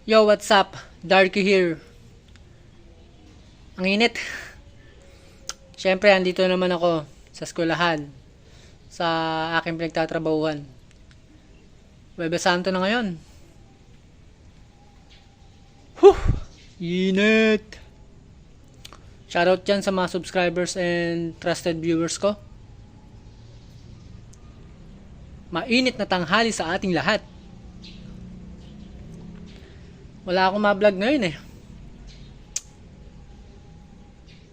Yo, what's up? Darky here. Ang init. Siyempre, andito naman ako sa eskwelahan. Sa aking pinagtatrabahuhan. Webes Santo na ngayon. Whew! Init! Shoutout dyan sa mga subscribers and trusted viewers ko. Mainit na tanghali sa ating lahat. Wala akong ma-vlog ngayon eh.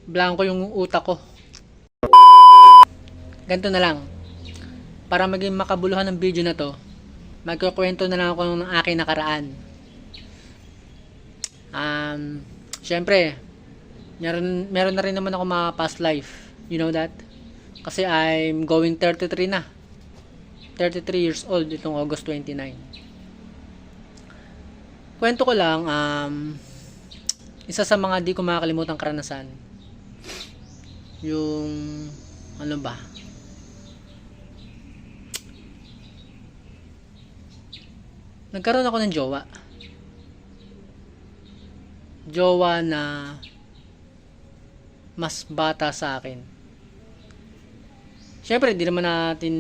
Blanco yung utak ko. Ganito na lang. Para maging makabuluhan ng video na to, magkukwento na lang ako ng aking nakaraan. Syempre, meron na rin naman ako mga past life. You know that? Kasi I'm going 33 na. 33 years old itong August 29. Kwento ko lang, isa sa mga di ko makakalimutang karanasan, yung, ano ba, nagkaroon ako ng jowa. Jowa na mas bata sa akin. Siyempre, di naman natin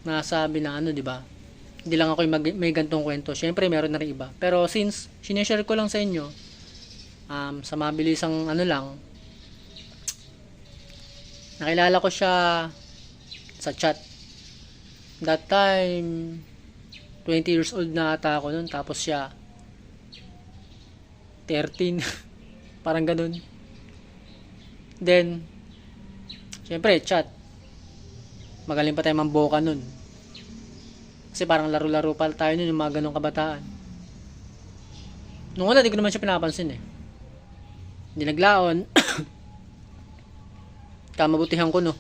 nasabi na ano, di ba? Hindi lang ako yung may gantong kwento. Siyempre, meron na rin iba. Pero since sineshare ko lang sa inyo, sa mabilisang ano lang, nakilala ko siya sa chat. That time, 20 years old na ata ako nun. Tapos siya, 13. Parang ganun. Then, siyempre, chat. Magaling pa tayo mamboka nun. Kasi parang laro-laro pa tayo nun, yung mga ganong kabataan. Nung una, di ko naman siya pinapansin eh. Hindi naglaon. Kamabutihan ko, no?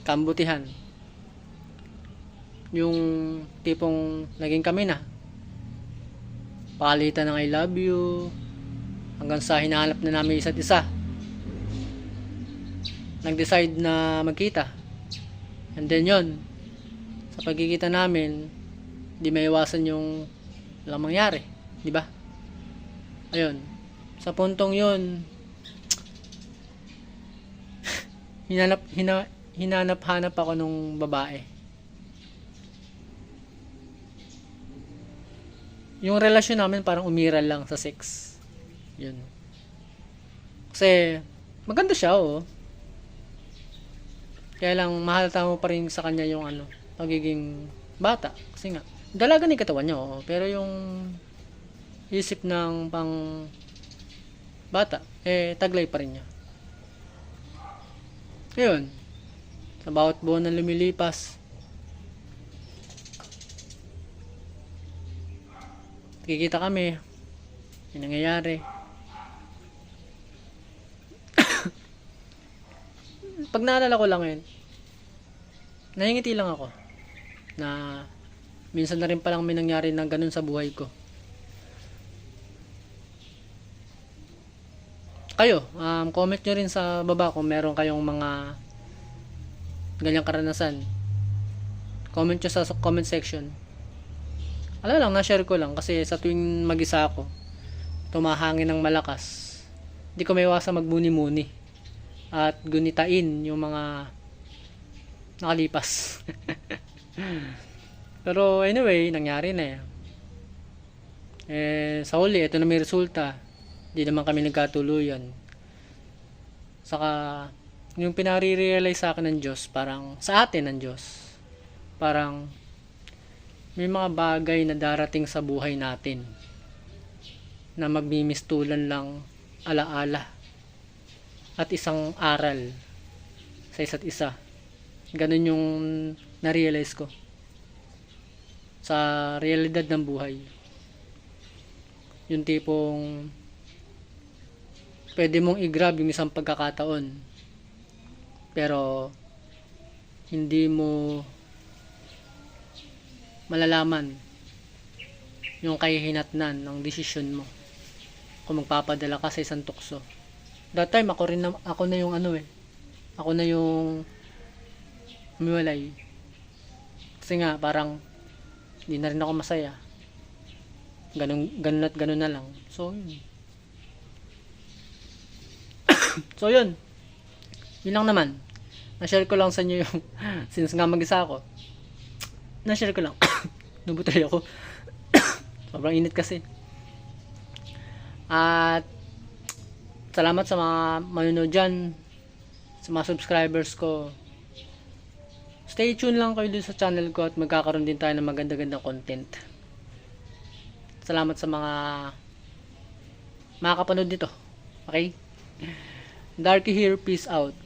Kamabutihan. Yung tipong naging kami na. Palitan ng I love you. Hanggang sa hinahanap na namin isa't isa. Nag-decide na magkita. And then yon, sa pagkikita namin, di maiwasan yung walang mangyari, di ba? Ayun, sa puntong yun, hinanap-hanap ako nung babae. Yung relasyon namin parang umiral lang sa sex. Yun. Kasi maganda siya, oh. Kaya lang mahalata mo pa rin sa kanya yung ano, pagiging bata. Kasi nga, dalaga na yung katawan niya, oo. Pero yung isip ng pang bata, taglay pa rin niya. Ayun. Sa bawat buwan na lumilipas, kikita kami. Yung nangyayari. Pag naalala ko lang yun, nahingiti lang ako na minsan na rin palang may nangyari na ganun sa buhay ko. Kayo, comment nyo rin sa baba kung meron kayong mga ganyang karanasan. Comment nyo sa comment section. Alam lang, na-share ko lang kasi sa tuwing mag-isa ako, tumahangin ng malakas, hindi ko maiwasang magmuni-muni at gunitain yung mga nakalipas. Pero anyway, nangyari na sa huli, ito na may resulta. Hindi naman kami nagkatuluyan. Saka yung pinare-realize sa akin ng Diyos, parang sa atin ng Diyos, parang may mga bagay na darating sa buhay natin na magmimistulan lang alaala at isang aral sa isa't isa. Ganun yung na-realize ko sa realidad ng buhay. Yung tipong pwede mong i-grab yung isang pagkakataon, pero hindi mo malalaman yung kahihinatnan ng desisyon mo kung magpapadala ka sa isang tukso. That time ako na yung ano eh. Ako na yung humiwalay. Kasi nga parang hindi na rin ako masaya. Ganun at ganun na lang. So, yun. So, yun. Yun lang naman. Na-share ko lang sa inyo yung, since nga mag-isa ako, na-share ko lang. Nabutay ako. Sobrang init kasi. At, salamat sa mga manonood dyan, sa mga subscribers ko. Stay tuned lang kayo dun sa channel ko at magkakaroon din tayo ng maganda-gandang content. Salamat sa mga makakapanood nito. Okay? Darky here, peace out.